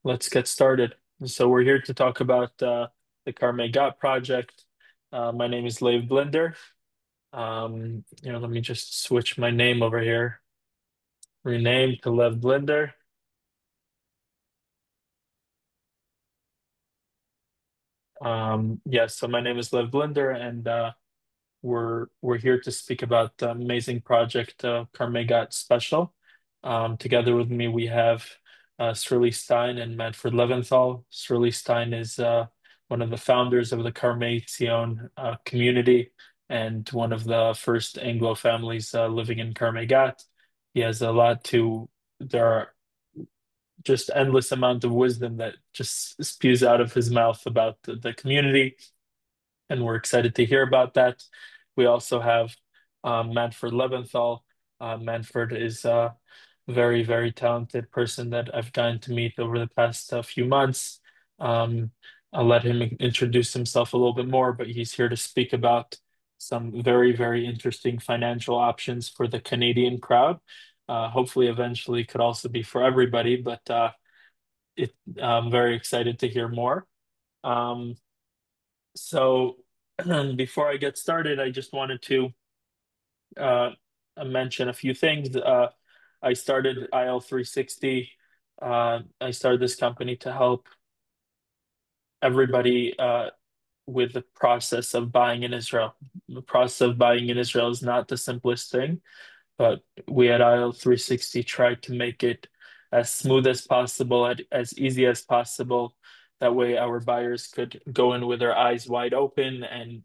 Let's get started. So we're here to talk about the Carmei Gat project. My name is Lev Blinder. Let me just switch my name over here. Rename to Lev Blinder. Yes, so my name is Lev Blinder, and we're here to speak about the amazing project Carmei Gat Special. Together with me, we have Srili Stein and Manfred Leventhal. Srili Stein is one of the founders of the Carmei Tzion community and one of the first Anglo families living in Carmei Gat. He has a lot to, there are just endless amount of wisdom that just spews out of his mouth about the community, and we're excited to hear about that. We also have Manfred Leventhal. Manfred is a very, very talented person that I've gotten to meet over the past few months. Um, I'll let him introduce himself a little bit more, but he's here to speak about some very, very interesting financial options for the Canadian crowd. Hopefully, eventually, could also be for everybody, but I'm very excited to hear more. Um, so before I get started, I just wanted to uh, mention a few things. I started IL360. I started this company to help everybody with the process of buying in Israel. The process of buying in Israel is not the simplest thing, but we at IL360 tried to make it as smooth as possible, as easy as possible. That way, our buyers could go in with their eyes wide open and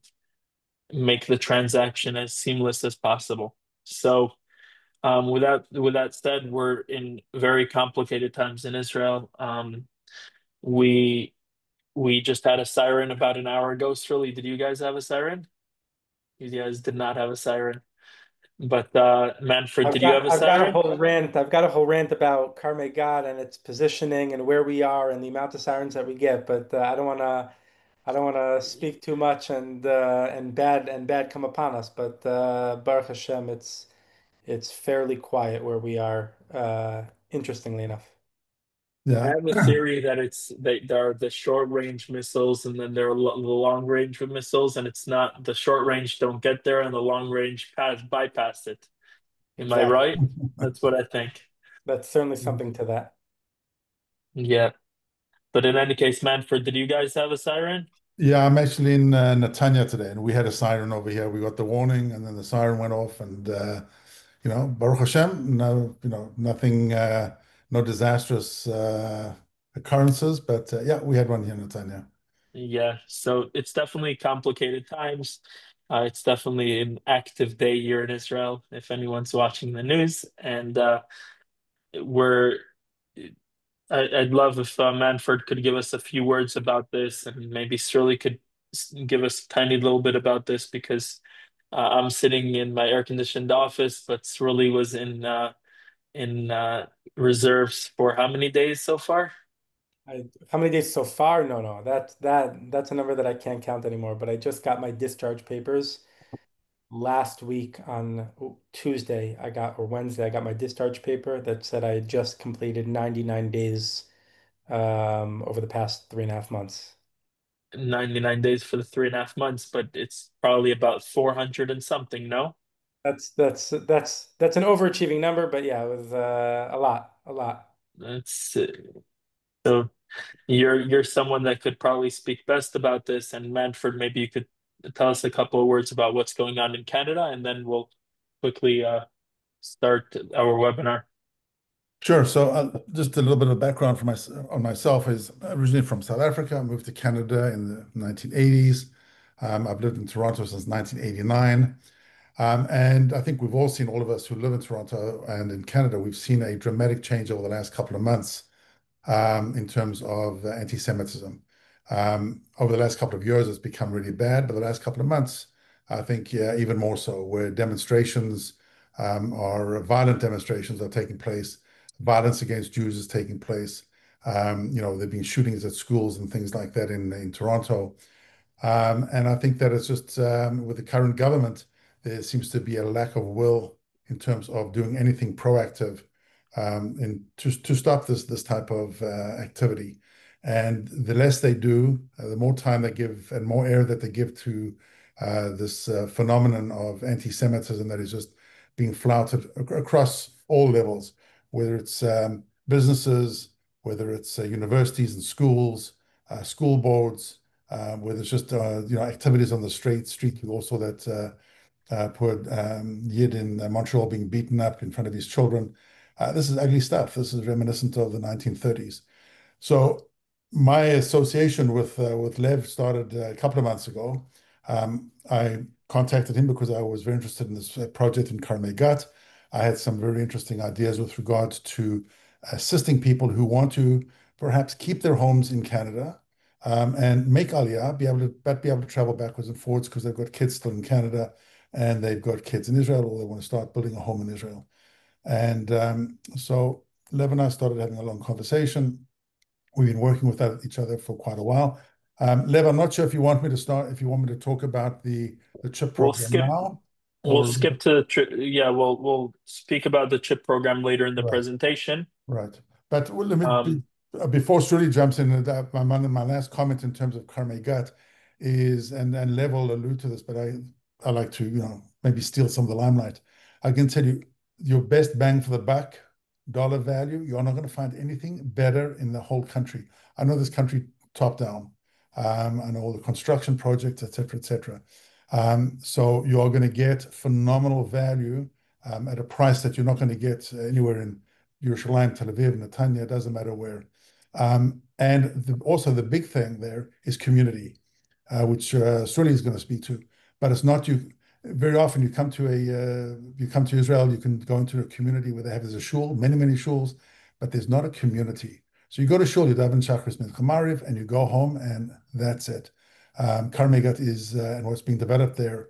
make the transaction as seamless as possible. So, with that said, we're in very complicated times in Israel. We we just had a siren about an hour ago. Shirley, did you guys have a siren? You guys did not have a siren. But Manfred, I've did you got have a I've got a siren? whole rant. I've got a whole rant about Carmei God and its positioning and where we are and the amount of sirens that we get. But I don't want to speak too much and bad come upon us. But Baruch Hashem, it's fairly quiet where we are. Interestingly enough, I yeah, have a theory that there are the short range missiles and then there are the long range missiles, and it's not the short range don't get there and the long range bypass it. Am I exactly. right? That's what I think. That's certainly something to that. Yeah. But in any case, Manfred, did you guys have a siren? Yeah, I'm actually in Netanya today, and we had a siren over here. We got the warning, and then the siren went off, and Baruch Hashem, no, nothing, no disastrous occurrences, but yeah, we had one here in Netanya. Yeah, so it's definitely complicated times. It's definitely an active day here in Israel, if anyone's watching the news. And we're, I'd love if Manfred could give us a few words about this, and maybe Shirley could give us a tiny little bit about this because I'm sitting in my air-conditioned office, but Shirley was in reserves for how many days so far? How many days so far? No, no, that's a number that I can't count anymore. But I just got my discharge papers last week on Tuesday. Or Wednesday. I got my discharge paper that said I had just completed 99 days over the past 3.5 months. 99 days for the 3.5 months, but it's probably about 400 and something, no? That's an overachieving number, but yeah, it was a lot, a lot. That's so you're someone that could probably speak best about this. And Manfred, maybe you could tell us a couple of words about what's going on in Canada, and then we'll quickly start our webinar. Sure. So just a little bit of background on myself is originally from South Africa. I moved to Canada in the 1980s. I've lived in Toronto since 1989. And I think we've all seen, all of us who live in Toronto and in Canada, we've seen a dramatic change over the last couple of months in terms of anti-Semitism. Over the last couple of years, it's become really bad, but the last couple of months, I think, yeah, even more so, where demonstrations or violent demonstrations are taking place, violence against Jews is taking place. There've been shootings at schools and things like that in Toronto. And I think that it's just with the current government, there seems to be a lack of will in terms of doing anything proactive to stop this type of activity. And the less they do, the more time they give and more air that they give to this phenomenon of anti-Semitism that is just being flouted across all levels, whether it's businesses, whether it's universities and schools, school boards, whether it's just activities on the street. We also that poor Yid in Montreal being beaten up in front of his children. This is ugly stuff. This is reminiscent of the 1930s. So my association with Lev started a couple of months ago. I contacted him because I was very interested in this project in Carmei Gat. I had some very interesting ideas with regard to assisting people who want to perhaps keep their homes in Canada and make Aliyah, be able to travel backwards and forwards because they've got kids still in Canada and they've got kids in Israel or they want to start building a home in Israel. And so Lev and I started having a long conversation. We've been working with each other for quite a while. Lev, I'm not sure if you want me to start, if you want me to talk about the CHIP We'll program skip now, we'll or skip to yeah, we'll speak about the chip program later in the right, presentation. right. But well, let me Um, before Shirley jumps in, my last comment in terms of Carmei Gat is, and Lev will allude to this, but I like to maybe steal some of the limelight. I can tell you your best bang for the buck dollar value. You're not going to find anything better in the whole country. I know this country top down. I know all the construction projects, et cetera, et cetera. So you are going to get phenomenal value at a price that you're not going to get anywhere in Yerushalayim, Tel Aviv, Netanya, it doesn't matter where. And also the big thing there is community, which Sully is going to speak to. But it's not you. Very often you come to Israel, you can go into a community where there's a shul, many shuls, but there's not a community. So you go to shul, you daven Shachris Mincha Mariv, and you go home, and that's it. Carmei Gat is and what's being developed there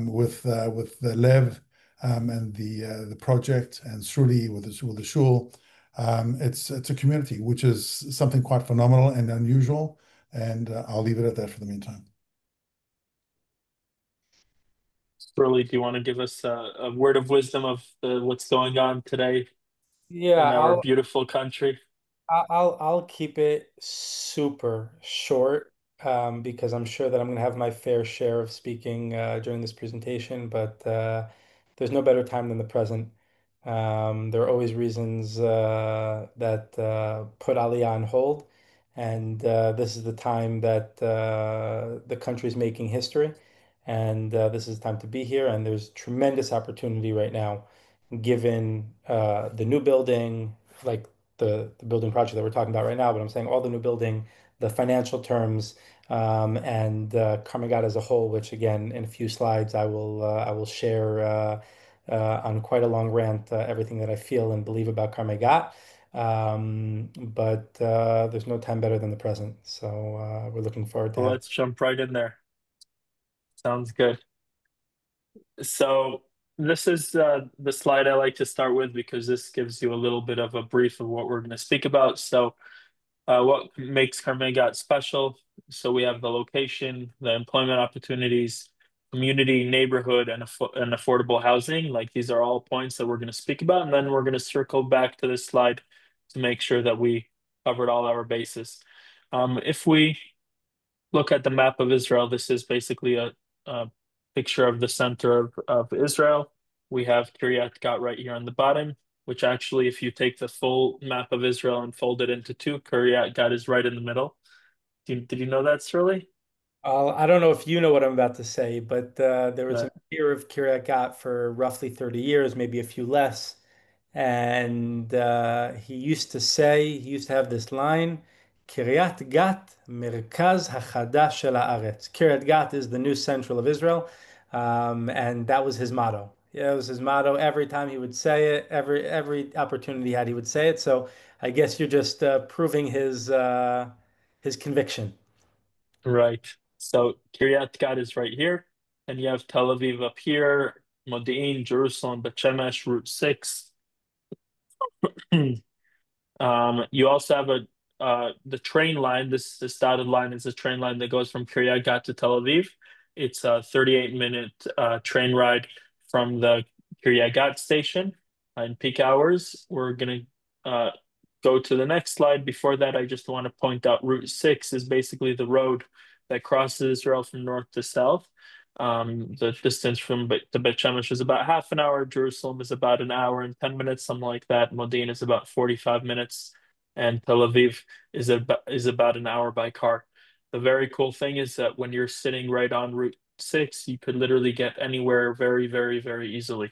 with the Lev and the project and Sruli with the shul. It's a community, which is something quite phenomenal and unusual. And I'll leave it at that for the meantime. Shirley, do you want to give us a word of wisdom of what's going on today Yeah, in our beautiful country? I'll keep it super short because I'm sure that I'm going to have my fair share of speaking during this presentation, but there's no better time than the present. There are always reasons that put Aliyah on hold, and this is the time that the country is making history, and this is the time to be here, and there's tremendous opportunity right now, given the new building, like the building project that we're talking about right now, but I'm saying all the new building, the financial terms, and Carmei Gat as a whole, which again, in a few slides, I will share on quite a long rant everything that I feel and believe about Carmei Gat. But there's no time better than the present. So we're looking forward to Well, having. let's jump right in there. Sounds good. So this is the slide I like to start with because this gives you a little bit of a brief of what we're going to speak about. So what makes Carmei Gat special? So we have the location, the employment opportunities, community, neighborhood, and affordable housing. Like these are all points that we're going to speak about, and then we're going to circle back to this slide to make sure that we covered all our bases. If we look at the map of Israel, this is basically a picture of the center of Israel. We have Kiryat Gat right here on the bottom, which actually, if you take the full map of Israel and fold it into two, Kiryat Gat is right in the middle. Did you know that, Shirley? I don't know if you know what I'm about to say, but there was a Right. mayor of Kiryat Gat for roughly 30 years, maybe a few less. And he used to have this line, Kiryat Gat, Merkaz HaChadash shel Haaretz. Kiryat Gat is the new central of Israel. And that was his motto. Yeah, it was his motto. Every time he would say it, every opportunity he had, he would say it. So I guess you're just proving his conviction. Right. So Kiryat Gat is right here, and you have Tel Aviv up here, Modi'in, Jerusalem, Bet Shemesh, Route 6. You also have the train line. This dotted line is a train line that goes from Kiryat Gat to Tel Aviv. It's a 38-minute train ride from the Kiryat Gat station. in peak hours. We're gonna go to the next slide. Before that, I just want to point out Route 6 is basically the road that crosses Israel from north to south. The distance from to Beit Shemesh is about half an hour. Jerusalem is about an hour and 10 minutes, something like that. Modi'in is about 45 minutes, and Tel Aviv is about an hour by car. The very cool thing is that when you're sitting right on Route 6, you could literally get anywhere very, very, very easily.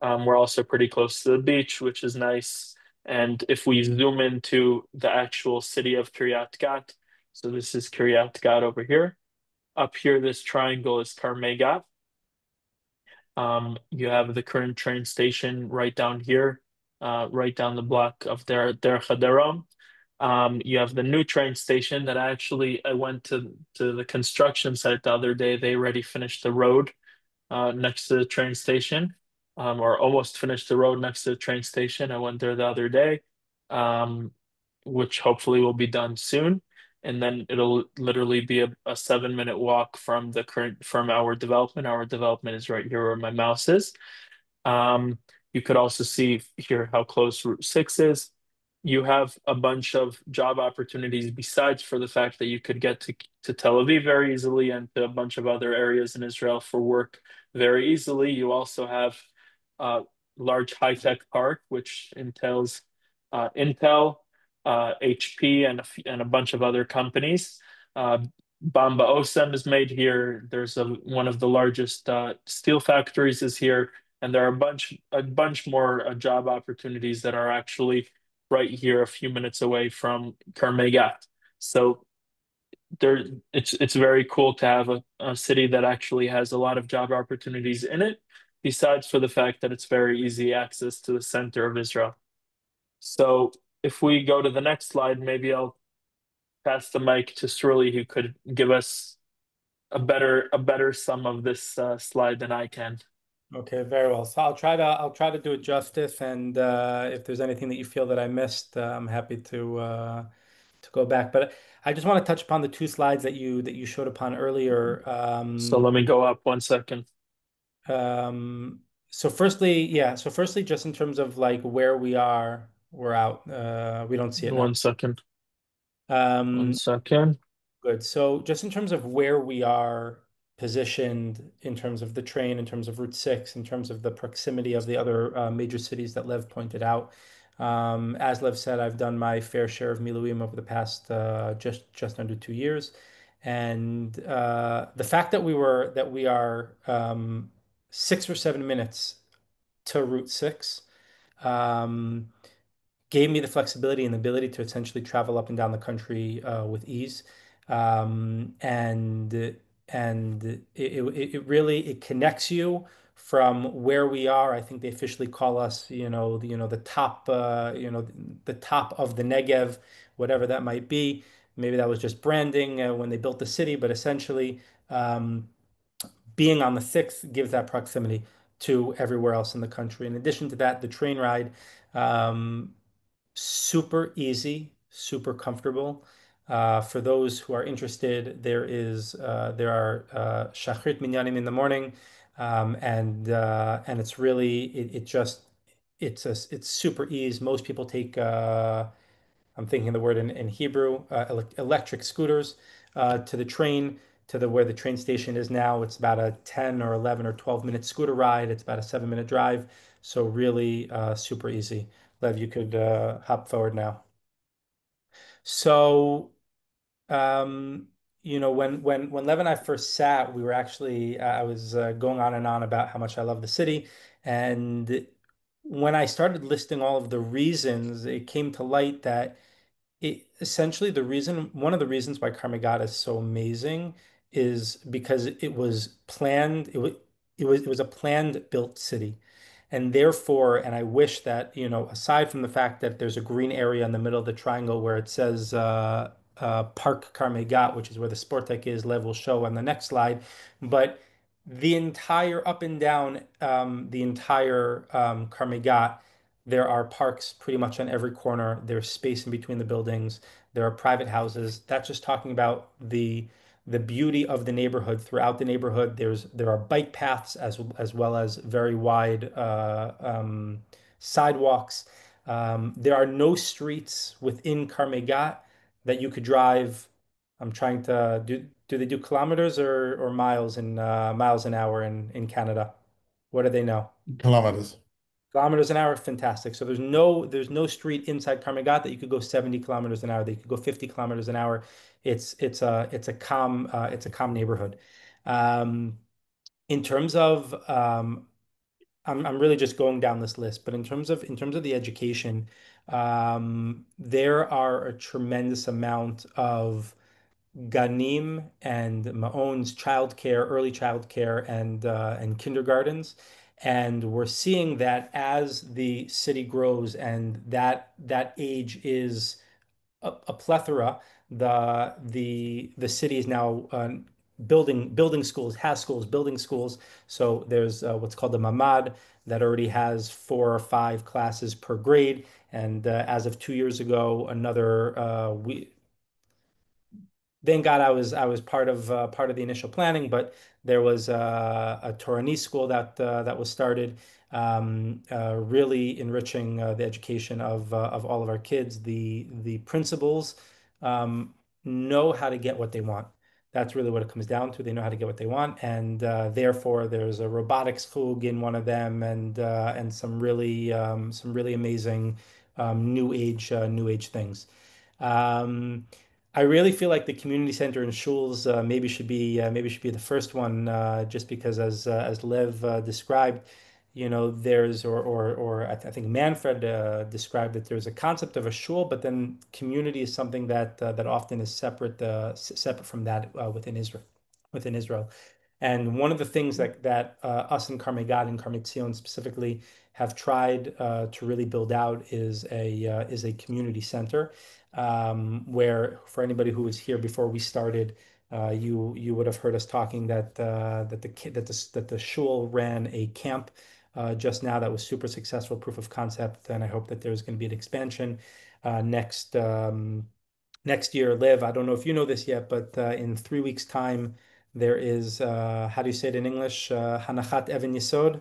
We're also pretty close to the beach, which is nice. And if we zoom into the actual city of Kiryat Gat, so this is Kiryat Gat over here. Up here, this triangle is Carmei Gat. You have the current train station right down here, right down the block of Der Hadarom. You have the new train station that I went to the construction site the other day. They already finished the road next to the train station, or almost finished the road next to the train station. I went there the other day, um, which hopefully will be done soon. And then it'll literally be a 7 minute walk from our development. Our development is right here where my mouse is. Um, you could also see here how close Route 6 is. You have a bunch of job opportunities besides for the fact that you could get to Tel Aviv very easily and to a bunch of other areas in Israel for work very easily. You also have a large high-tech park, which entails Intel, HP, and a bunch of other companies. Uh, Bamba Osem is made here. One of the largest steel factories is here, and there are a bunch more job opportunities that are actually right here, a few minutes away from Carmei Gat. So there, it's very cool to have a city that actually has a lot of job opportunities in it, besides for the fact that it's very easy access to the center of Israel. So if we go to the next slide, maybe I'll pass the mic to Sruli, who could give us a better sum of this slide than I can. Okay, very well. So I'll try to do it justice, and if there's anything that you feel that I missed, I'm happy to go back. But I just want to touch upon the two slides that you showed upon earlier. So let me go up 1 second. So firstly, yeah. So firstly, just in terms of like where we are, we're out. We don't see it now. 1 second. One Um, second. Good. So just in terms of where we are positioned in terms of the train, in terms of Route 6, in terms of the proximity of the other major cities that Lev pointed out. As Lev said, I've done my fair share of Miluim over the past just under 2 years. And the fact that we are 6 or 7 minutes to Route 6 um, gave me the flexibility and the ability to essentially travel up and down the country with ease. And it really it connects you from where we are. I think they officially call us, the top, the top of the Negev, whatever that might be. Maybe that was just branding when they built the city, but essentially, being on the sixth gives that proximity to everywhere else in the country. In addition to that, the train ride. Um, Super easy, super comfortable. For those who are interested, there are shachrit minyanim in the morning, and it's really it's super easy. Most people take I'm thinking the word in Hebrew, electric scooters to the train, to the where the train station is now. It's about a 10 or 11 or 12-minute scooter ride. It's about a 7-minute drive. So really super easy. Lev, you could hop forward now. So, um, when Lev and I first sat, we were actually I was going on and on about how much I love the city, and when I started listing all of the reasons, it came to light that essentially one of the reasons why Carmigata is so amazing is because it was planned. It was a planned built city. And therefore, and I wish that, aside from the fact that there's a green area in the middle of the triangle where it says Park Carmei Gat, which is where the Sportec is, Lev will show on the next slide. But the entire up and down, the entire Carmei Gat, there are parks pretty much on every corner. There's space in between the buildings. There are private houses. That's just talking about the beauty of the neighborhood. Throughout the neighborhood, there are bike paths as well as very wide sidewalks. There are no streets within Carmei Gat that you could drive. I'm trying to do they do kilometers or miles an hour in Canada? What do they know? Kilometers. Kilometers an hour, fantastic. So there's no street inside Carmagat that you could go 70 kilometers an hour. That you could go 50 kilometers an hour. It's a calm neighborhood. Um, in terms of I'm really just going down this list, but in terms of the education, there are a tremendous amount of Ganim and Ma'on's childcare, early childcare, and kindergartens, and we're seeing that as the city grows and that age is a plethora. The city is now building schools, has schools, building schools. So there's what's called the Mamad that already has 4 or 5 classes per grade, and as of 2 years ago, another we thank God I was part of the initial planning, but there was a Torani school that was started, really enriching the education of all of our kids. The principals um, know how to get what they want. That's really what it comes down to. They know how to get what they want, and therefore there's a robotics chug in one of them, and some really amazing new age things. Um, I really feel like the community center in shuls maybe should be the first one, just because as Lev described, there's or I think Manfred described that there's a concept of a shul, but then community is something that often is separate from that within Israel. And one of the things that us in Carmei Gad and Carmei Tzion specifically have tried to really build out is a community center, where for anybody who was here before we started, you would have heard us talking that the shul ran a camp just now that was super successful, proof of concept, and I hope that there's going to be an expansion next year. Live, I don't know if you know this yet, but in 3 weeks' time, there is how do you say it in English? Hanachat Even Yesod,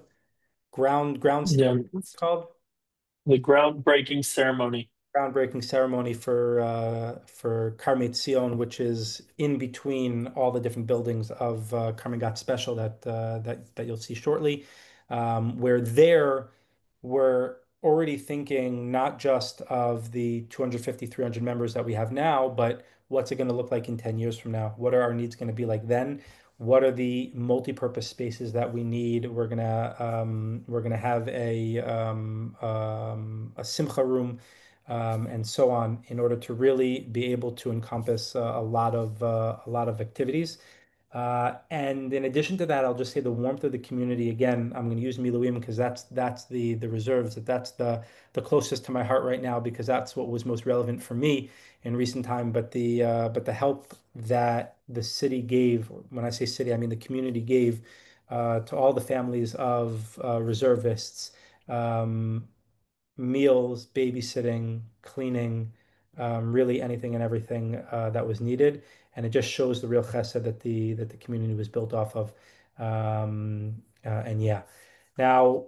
ground stone, Yeah, called the groundbreaking ceremony. groundbreaking ceremony for Carmei Tzion, which is in between all the different buildings of Carmei Gat Special that you'll see shortly. Where there we're already thinking not just of the 250, 300 members that we have now, but what's it going to look like in 10 years from now? What are our needs going to be like then? What are the multi-purpose spaces that we need? We're gonna have a simcha room, and so on, in order to really be able to encompass a lot of activities. And in addition to that, I'll just say the warmth of the community. Again, I'm going to use Miluim because that's the reserves, that's the closest to my heart right now, because that's what was most relevant for me in recent time. But the help that the city gave, when I say city, I mean the community gave, to all the families of reservists. Um, Meals, babysitting, cleaning, really anything and everything that was needed. And it just shows the real chesed that the community was built off of. And yeah. Now,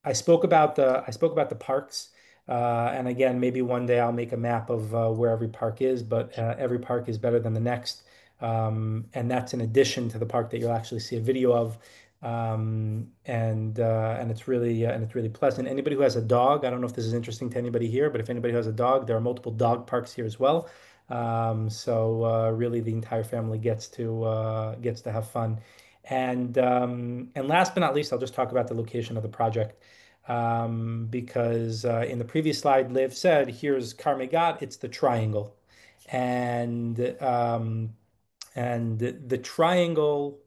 I spoke about the parks. And again, maybe one day I'll make a map of where every park is, but every park is better than the next. And that's in addition to the park that you'll actually see a video of. And it's really pleasant. Anybody who has a dog, I don't know if this is interesting to anybody here, but if anybody who has a dog, there are multiple dog parks here as well. So really, the entire family gets to have fun. And last but not least, I'll just talk about the location of the project. Because in the previous slide, Liv said, "Here's Carmei Gat. It's the triangle," and the triangle.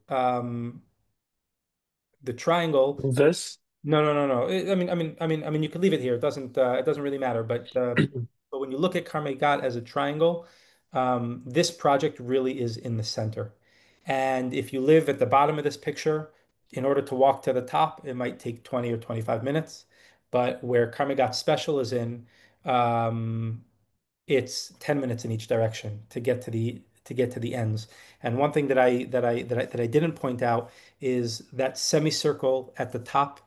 The triangle. This. No, no, no, no. I mean, you could leave it here. It doesn't really matter. But when you look at Carmei Gat as a triangle, this project really is in the center. And if you live at the bottom of this picture, in order to walk to the top, it might take 20 or 25 minutes. But where Carmei Gat Special is in, um, it's 10 minutes in each direction to get to the ends. And one thing that I didn't point out is that semicircle at the top.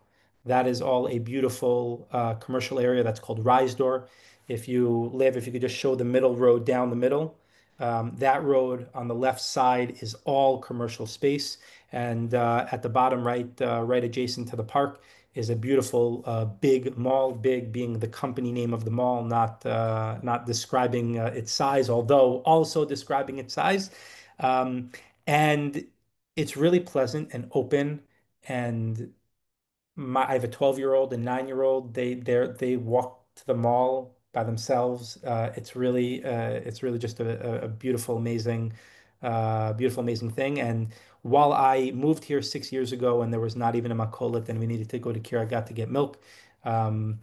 That is all a beautiful commercial area that's called Risdor. If you could just show the middle road down the middle, that road on the left side is all commercial space. And at the bottom right, right adjacent to the park, is a beautiful big mall. Big being the company name of the mall, not describing its size, although also describing its size. Um, and it's really pleasant and open. And I have a 12-year-old and 9-year-old. They walk to the mall by themselves. It's really just a beautiful, amazing thing. And while I moved here 6 years ago and there was not even a Makolit and we needed to go to Kiragat to get milk, um,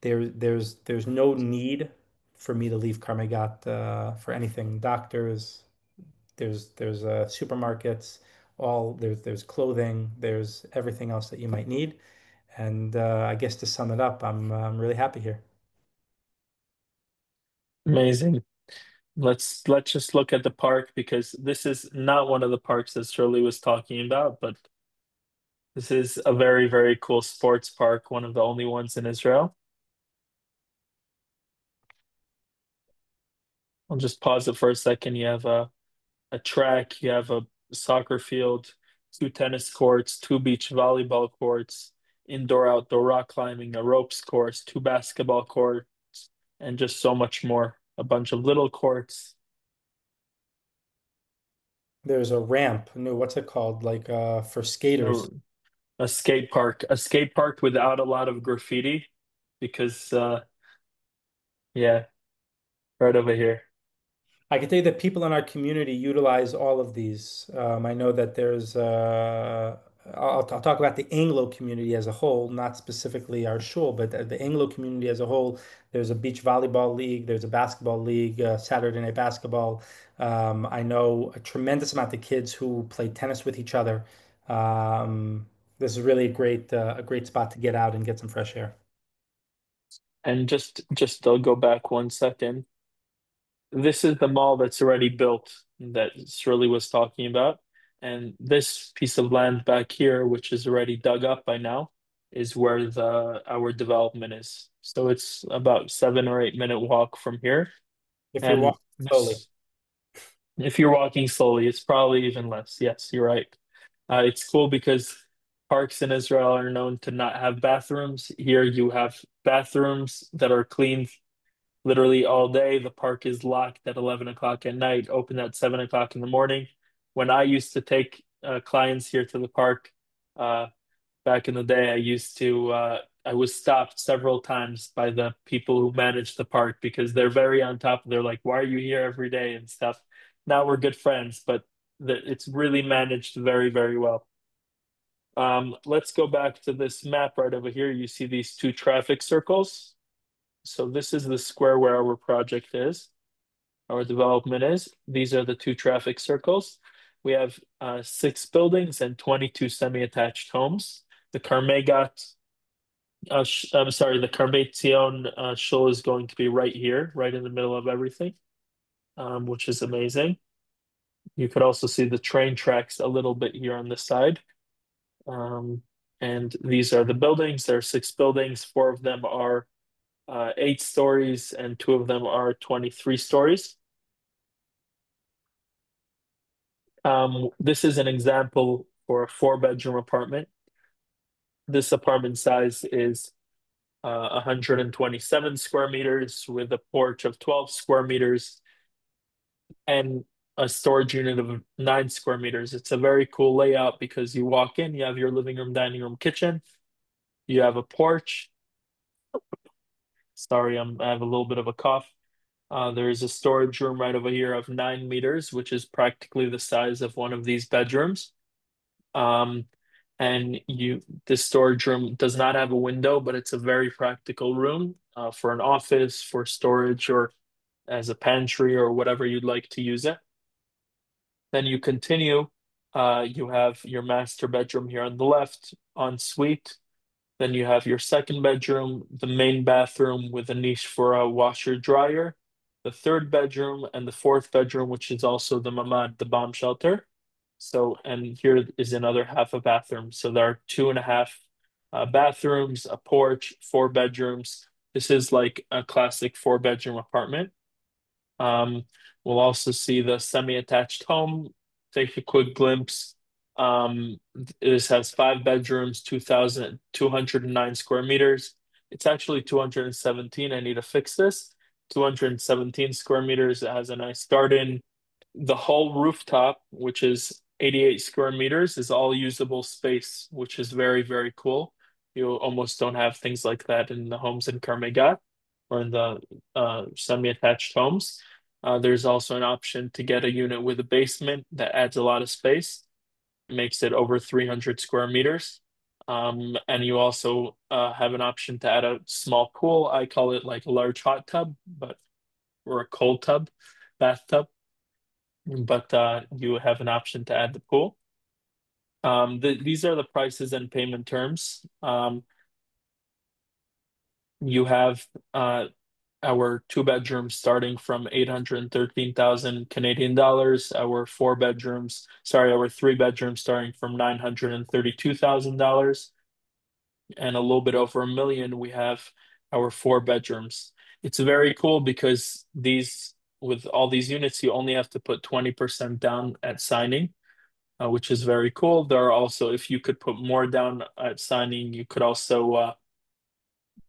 there's no need for me to leave Carmei Gat for anything. Doctors, there's supermarkets, there's clothing, there's everything else that you might need. And I guess to sum it up, I'm really happy here. Amazing. Let's just look at the park because this is not one of the parks that Shirley was talking about, but this is a very, very cool sports park, one of the only ones in Israel. I'll just pause it for a second. You have a track, you have a soccer field, two tennis courts, two beach volleyball courts, indoor outdoor rock climbing, a ropes course, two basketball courts, and just so much more. A bunch of little courts. There's a ramp. No, what's it called? Like for A, skaters. a skate park without a lot of graffiti because yeah, right over here. I can tell you that people in our community utilize all of these. I know that I'll talk about the Anglo community as a whole, not specifically our shul, but the Anglo community as a whole. There's a beach volleyball league, there's a basketball league, Saturday night basketball. I know a tremendous amount of kids who play tennis with each other. Um, this is really a great spot to get out and get some fresh air. And just I'll go back 1 second. This is the mall that's already built that Shirley was talking about. And this piece of land back here, which is already dug up by now, is where the our development is. So it's about 7 or 8 minute walk from here. If you're And walking slowly. this, if you're walking slowly, it's probably even less. Yes, you're right. It's cool because parks in Israel are known to not have bathrooms. Here you have bathrooms that are cleaned literally all day. The park is locked at 11 o'clock at night, open at 7 o'clock in the morning. When I used to take clients here to the park uh, back in the day, I was stopped several times by the people who manage the park because they're very on top. They're like, why are you here every day and stuff? Now we're good friends, but it's really managed very, very well. Let's go back to this map right over here. You see these two traffic circles. So this is the square where our project is, our development is. These are the two traffic circles. We have 6 buildings and 22 semi-attached homes. The Carmei Gat, I'm sorry, the Carmei Tzion shul is going to be right here, right in the middle of everything, which is amazing. You could also see the train tracks a little bit here on the side. Um, and these are the buildings. There are 6 buildings. 4 of them are 8 stories, and 2 of them are 23 stories. This is an example for a 4 bedroom apartment. This apartment size is 127 square meters with a porch of 12 square meters and a storage unit of 9 square meters. It's a very cool layout because you walk in, you have your living room, dining room, kitchen, you have a porch. Sorry, I have a little bit of a cough. There is a storage room right over here of 9 meters, which is practically the size of one of these bedrooms. Um, and this storage room does not have a window, but it's a very practical room for an office, for storage, or as a pantry, or whatever you'd like to use it. Then you continue. You have your master bedroom here on the left, en suite. Then you have your second bedroom, the main bathroom with a niche for a washer dryer, the third bedroom, and the fourth bedroom, which is also the mamad, the bomb shelter. So, and here is another half a bathroom. So there are 2.5 bathrooms, a porch, 4 bedrooms. This is like a classic 4 bedroom apartment. Um, we'll also see the semi-attached home. Take a quick glimpse. This has 5 bedrooms, 2,209 square meters. It's actually 217. I need to fix this. 217 square meters. It has a nice garden. The whole rooftop, which is 88 square meters, is all usable space, which is very, very cool. You almost don't have things like that in the homes in Carmei Gat or in the semi-attached homes. There's also an option to get a unit with a basement that adds a lot of space, makes it over 300 square meters. And you also have an option to add a small pool. I call it like a large hot tub, but or a cold tub, bathtub. But you have an option to add the pool. These are the prices and payment terms. You have our 2 bedrooms starting from 813,000 Canadian dollars. Our 3 bedrooms starting from $932,000, and a little bit over 1 million. We have our 4 bedrooms. It's very cool because with all these units, you only have to put 20% down at signing, which is very cool. There are also, if you could put more down at signing, you could also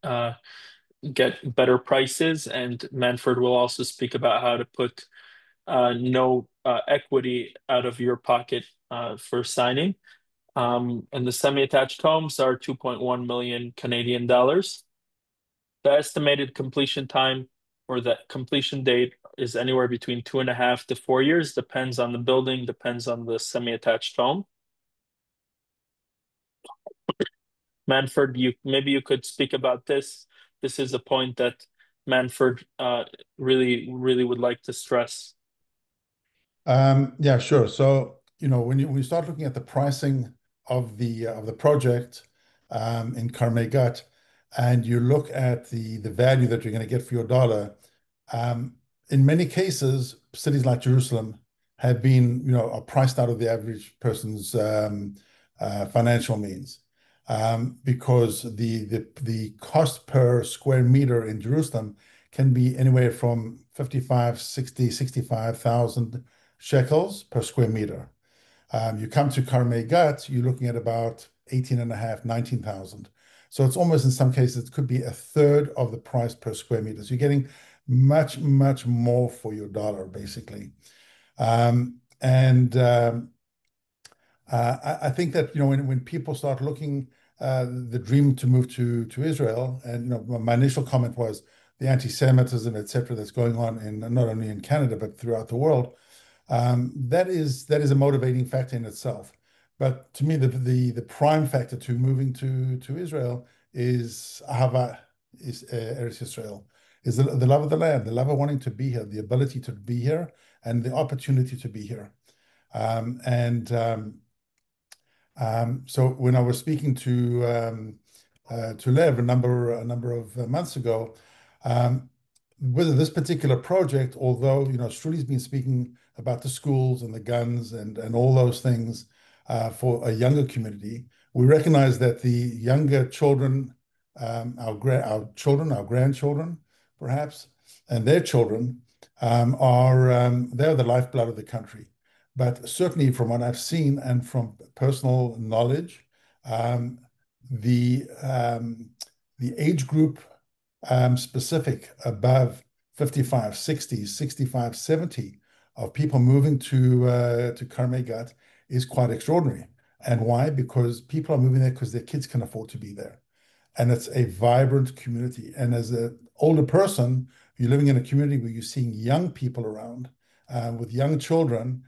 uh, get better prices. And Manfred will also speak about how to put no equity out of your pocket for signing. And the semi-attached homes are 2.1 million Canadian dollars. The estimated completion time or the completion date is anywhere between 2.5 to 4 years, depends on the building, depends on the semi-attached home. Manfred, you could speak about this. This is a point that Manfred really, really would like to stress. Yeah, sure. So, when you start looking at the pricing of the project in Carmei Gat, and you look at the value that you're going to get for your dollar, um, in many cases, cities like Jerusalem have been, are priced out of the average person's financial means, because the cost per square meter in Jerusalem can be anywhere from 55, 60, 65,000 shekels per square meter. You come to Carmei Gat, you're looking at about 18 and a half, 19,000. So it's almost in some cases, it could be a third of the price per square meter. So you're getting much, much more for your dollar, basically. And I think that when people start looking the dream to move to Israel, and my initial comment was the anti-Semitism, et cetera, that's going on in not only in Canada but throughout the world. That is a motivating factor in itself. But to me, the prime factor to moving to Israel is Ahava, is Eretz Israel, is the love of the land, the love of wanting to be here, the ability to be here, and the opportunity to be here. And So when I was speaking to Lev a number of months ago, um, with this particular project, although Struli's been speaking about the schools and the guns and all those things for a younger community, we recognize that the younger children, our children, our grandchildren, perhaps, and their children they're the lifeblood of the country. But certainly, from what I've seen and from personal knowledge, um, the um, the age group specific above 55, 60, 65, 70 of people moving to Carmei Gat is quite extraordinary. And why? Because people are moving there because their kids can afford to be there. And it's a vibrant community. And as an older person, you're living in a community where you're seeing young people around with young children,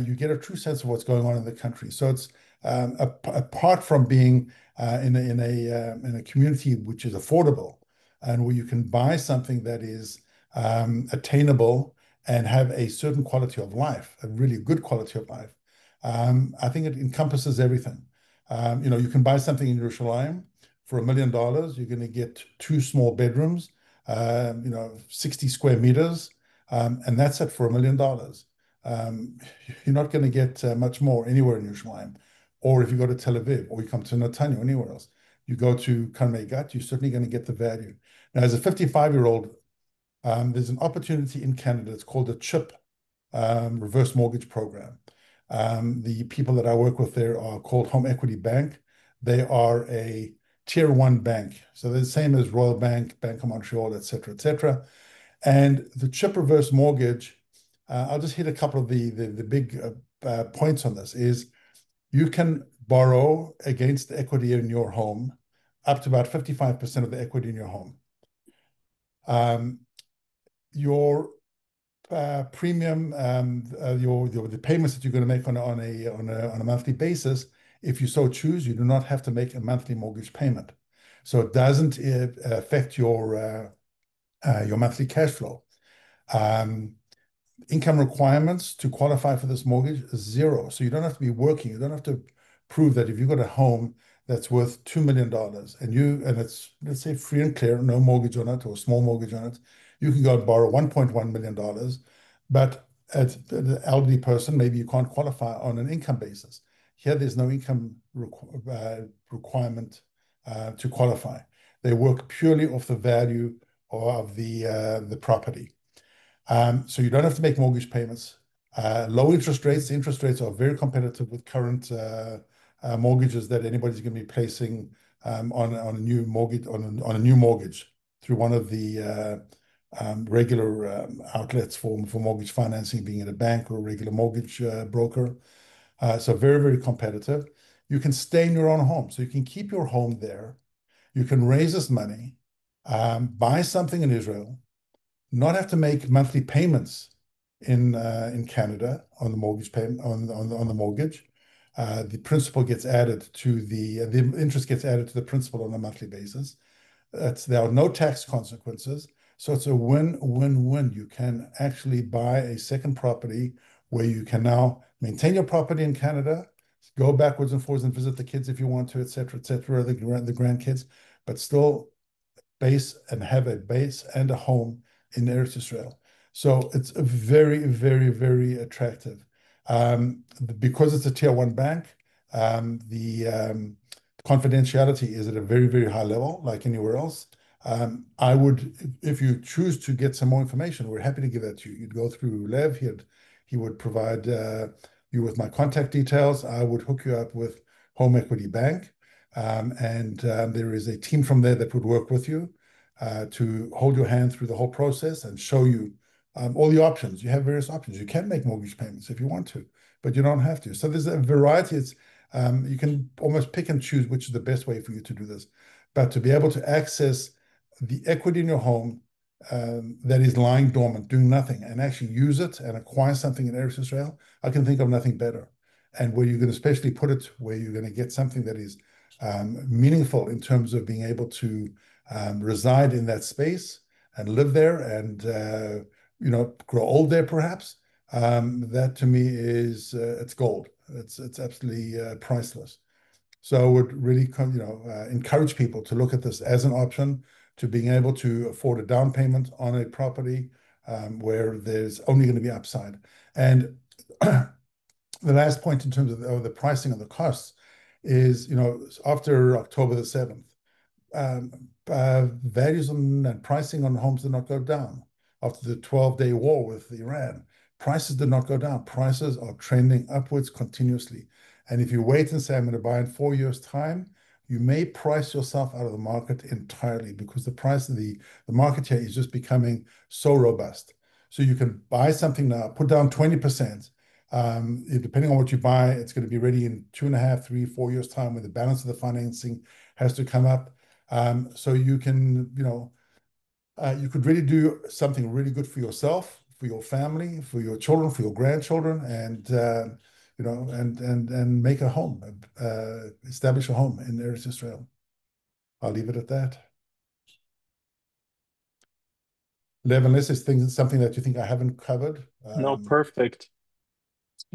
you get a true sense of what's going on in the country. So it's apart from being in a community which is affordable and where you can buy something that is attainable and have a certain quality of life, a really good quality of life. I think it encompasses everything. You can buy something in Yerushalayim for $1 million. You're going to get 2 small bedrooms, 60 square meters, and that's it for $1 million. You're not going to get much more anywhere in Yerushalayim. Or if you go to Tel Aviv, or you come to Netanya, or anywhere else. you go to Carmei Gat, you're certainly going to get the value. Now, as a 55-year-old, there's an opportunity in Canada. It's called a CHIP reverse mortgage program. The people that I work with there are called Home Equity Bank. They are a tier one bank. So they're the same as Royal Bank, Bank of Montreal, et cetera, et cetera. And the CHIP reverse mortgage, I'll just hit a couple of the big points on this, is you can borrow against the equity in your home up to about 55% of the equity in your home. Your premium, the payments that you're going to make on a monthly basis, if you so choose, you do not have to make a monthly mortgage payment. So it doesn't affect your monthly cash flow. Income requirements to qualify for this mortgage is zero. So you don't have to be working. You don't have to prove that if you've got a home that's worth $2 million and it's, let's say, free and clear, no mortgage on it or small mortgage on it, you can go and borrow $1.1 million. But as an elderly person, maybe you can't qualify on an income basis. Here, there's no income requirement to qualify. They work purely off the value of the property. So you don't have to make mortgage payments. Low interest rates. Interest rates are very competitive with current mortgages that anybody's going to be placing on a new mortgage through one of the regular outlets for mortgage financing, being at a bank or a regular mortgage broker. So very, very competitive. You can stay in your own home. So you can keep your home there. You can raise this money, buy something in Israel, not have to make monthly payments in Canada on the mortgage payment on the mortgage. The principal gets added to the interest gets added to the principal on a monthly basis. There are no tax consequences. So it's a win-win-win. You can actually buy a second property where you can now maintain your property in Canada, go backwards and forwards and visit the kids if you want to, et cetera, the grandkids, but still have a base and a home in Eretz Israel. So it's a very, very, very attractive. Because it's a tier one bank, the confidentiality is at a very, very high level, like anywhere else. I would, if you choose to get some more information, we're happy to give that to you. You'd go through Lev. He would provide you with my contact details. I would hook you up with Home Equity Bank. And there is a team from there that would work with you to hold your hand through the whole process and show you all the options. You have various options. You can make mortgage payments if you want to, but you don't have to. So there's a variety. You can almost pick and choose which is the best way for you to do this. But to be able to access the equity in your home that is lying dormant, doing nothing, and actually use it and acquire something in Eretz Israel, I can think of nothing better. And where you're going to especially put it, where you're going to get something that is meaningful in terms of being able to reside in that space and live there and grow old there perhaps. That to me is it's gold. It's absolutely priceless. So I would really encourage people to look at this as an option to being able to afford a down payment on a property where there's only going to be upside. And the last point in terms of the pricing and the costs is, after October the 7th, values and pricing on homes did not go down. After the 12-day war with Iran, prices did not go down. Prices are trending upwards continuously. And if you wait and say, I'm going to buy in 4 years' time, you may price yourself out of the market entirely because the price of the market here is just becoming so robust. So you can buy something now, put down 20%. Depending on what you buy, it's going to be ready in 2.5, 3, 4 years' time when the balance of the financing has to come up. So you can, you could really do something really good for yourself, for your family, for your children, for your grandchildren, and and make a home, establish a home in Eretz Israel. I'll leave it at that. Lev, unless there's something that you think I haven't covered. No, perfect.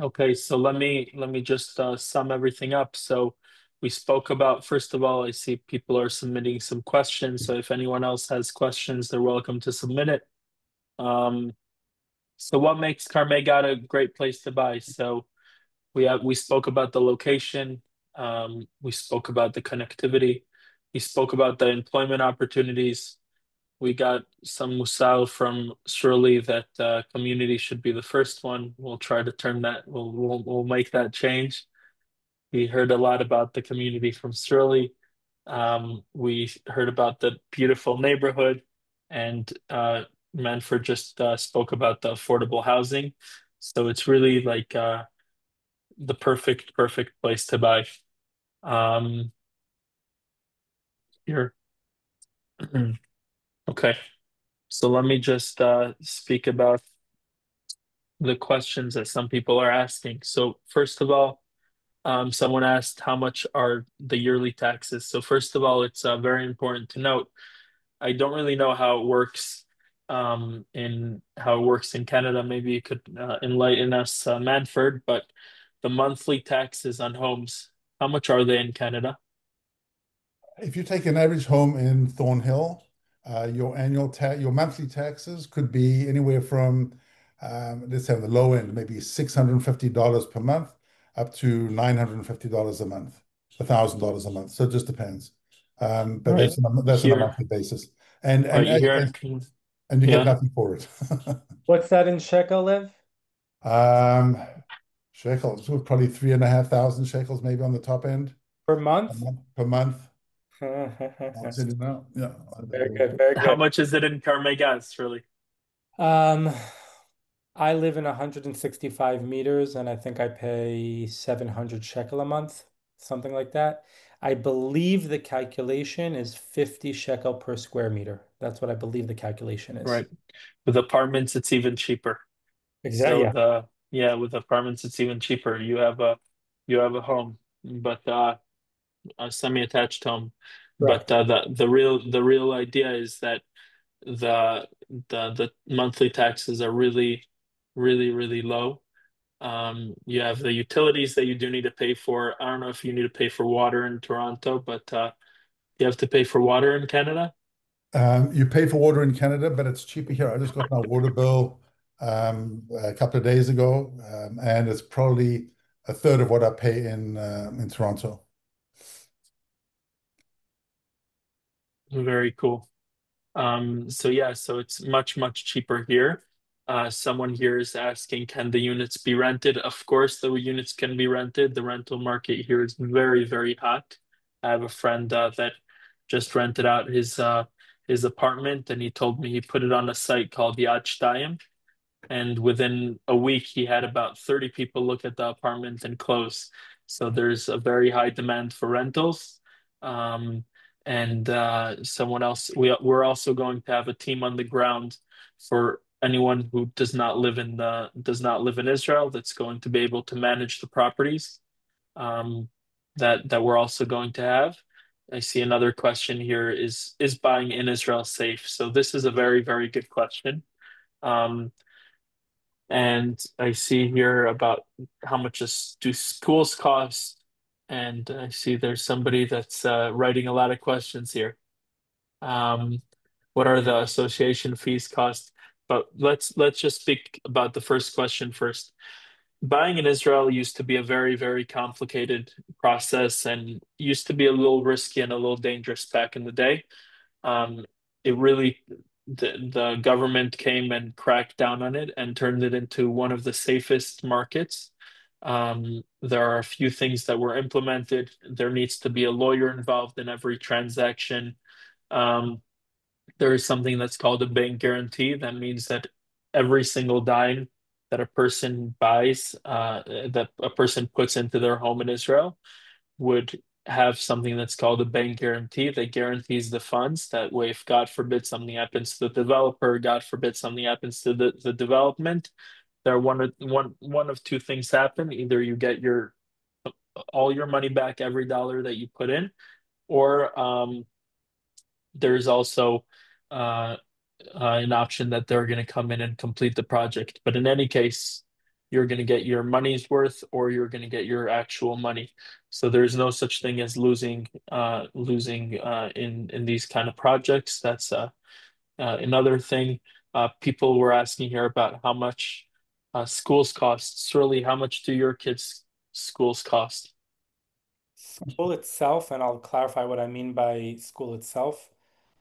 Okay, so let me just sum everything up. So we spoke about, first of all, I see people are submitting some questions. So if anyone else has questions, they're welcome to submit it. So what makes Carmei Gat a great place to buy? So we spoke about the location. We spoke about the connectivity. He spoke about the employment opportunities. We got some musal from Shirley that community should be the first one. We'll try to turn that. We'll make that change. We heard a lot about the community from Shirley. We heard about the beautiful neighborhood, and Manford just spoke about the affordable housing. So it's really like the perfect place to buy. Um, here. Okay. So let me just speak about the questions that some people are asking. So first of all, someone asked how much are the yearly taxes. So first of all, it's very important to note. I don't really know how it works in how it works in Canada. Maybe you could enlighten us, Manford. But the monthly taxes on homes, how much are they in Canada? If you take an average home in Thornhill, your monthly taxes could be anywhere from, let's say on the low end, maybe $650 per month up to $950 a month, $1,000 a month. So it just depends. All But right. that's on a Here, monthly basis. And all and right, here and, in and you get yeah. nothing for it. What's that in shekel, Liv? Um, Shekels, probably 3,500 shekels maybe on the top end Per a month? month per month. I'll Very tell you now. Yeah. good, very How good. much is it in Carmei Gat, really? Um, I live in 165 meters and I think I pay 700 shekel a month, something like that. I believe the calculation is 50 shekel per square meter. That's what I believe the calculation is. Right. With apartments, it's even cheaper. Exactly. So Yeah. the yeah, with apartments, it's even cheaper. You have a home, but a semi-attached home. But Correct. the real idea is that the the monthly taxes are really low. You have the utilities that you do need to pay for. I don't know if you need to pay for water in Toronto, but you have to pay for water in Canada. You pay for water in Canada, but it's cheaper here. I just got my water bill a couple of days ago, and it's probably a third of what I pay in Toronto. Very cool. So yeah, so it's much cheaper here. Someone here is asking, can the units be rented? Of course, the units can be rented. The rental market here is very hot. I have a friend that just rented out his apartment, and he told me he put it on a site called Yad Shtayim, and within a week he had about 30 people look at the apartment and close. So there's a very high demand for rentals. Um, and someone else, we're also going to have a team on the ground for anyone who does not live in Israel that's going to be able to manage the properties um, that we're also going to have. I see another question here is buying in Israel safe? So this is a very good question. Um, and I see here about how much do schools cost. And I see there's somebody that's writing a lot of questions here. Um, what are the association fees cost? But let's just speak about the first question first. Buying in Israel used to be a very complicated process and used to be a little risky and a little dangerous back in the day. Um, it really the government came and cracked down on it and turned it into one of the safest markets. There are a few things that were implemented. There needs to be a lawyer involved in every transaction. Um, there is something that's called a bank guarantee. That means that every single dime that a person buys, that a person puts into their home in Israel, would have something that's called a bank guarantee that guarantees the funds. That way, if God forbid something happens to the developer, God forbid something happens to the development, there one of two things happen. Either you get your all your money back, every dollar that you put in, or there's also uh, an option that they're going to come in and complete the project. But in any case, you're going to get your money's worth or you're going to get your actual money. So there's no such thing as losing in these kind of projects. That's another thing. People were asking here about how much schools cost. Surely, how much do your kids' schools cost? School itself, and I'll clarify what I mean by school itself.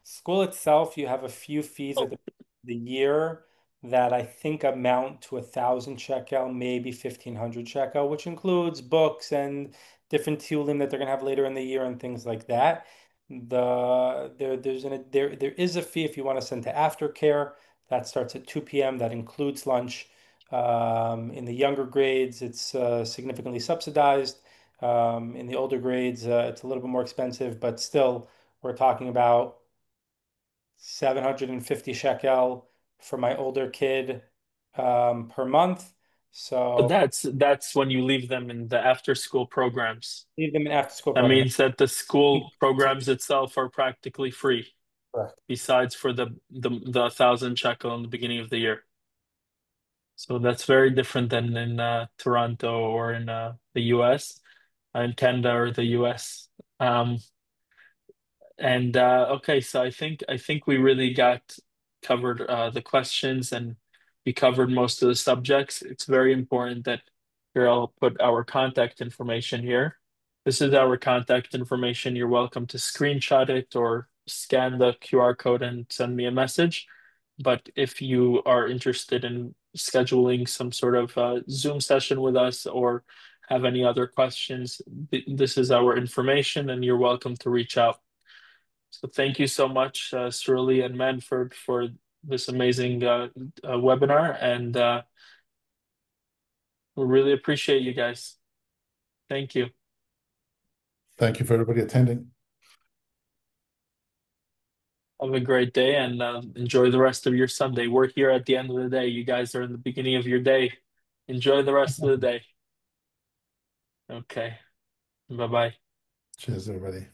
School itself, you have a few fees at Oh, the year that I think amount to 1,000 shekel, maybe 1,500 shekel, which includes books and different tooling that they're gonna have later in the year and things like that. There is a fee if you want to send to aftercare. That starts at 2 p.m. That includes lunch. In the younger grades, it's significantly subsidized. In the older grades, it's a little bit more expensive, but still, we're talking about 750 shekel for my older kid per month. but So that's when you leave them in the after school programs. leave them in after school That program. means that the school programs itself are practically free, Correct. besides for the 1,000 shekel in the beginning of the year. So that's very different than in Toronto or in the US, in Canada or the US. Um, and okay, so I think we really got covered the questions, and we covered most of the subjects. It's very important that here I'll put our contact information here. This is our contact information. You're welcome to screenshot it or scan the QR code and send me a message. But if you are interested in scheduling some sort of Zoom session with us or have any other questions, this is our information, and you're welcome to reach out. So thank you so much, Surly and Manford, for this amazing webinar, and we really appreciate you guys. Thank you. Thank you for everybody attending. Have a great day, and enjoy the rest of your Sunday. We're here at the end of the day. You guys are in the beginning of your day. Enjoy the rest of the day. Okay. Bye-bye. Cheers, everybody.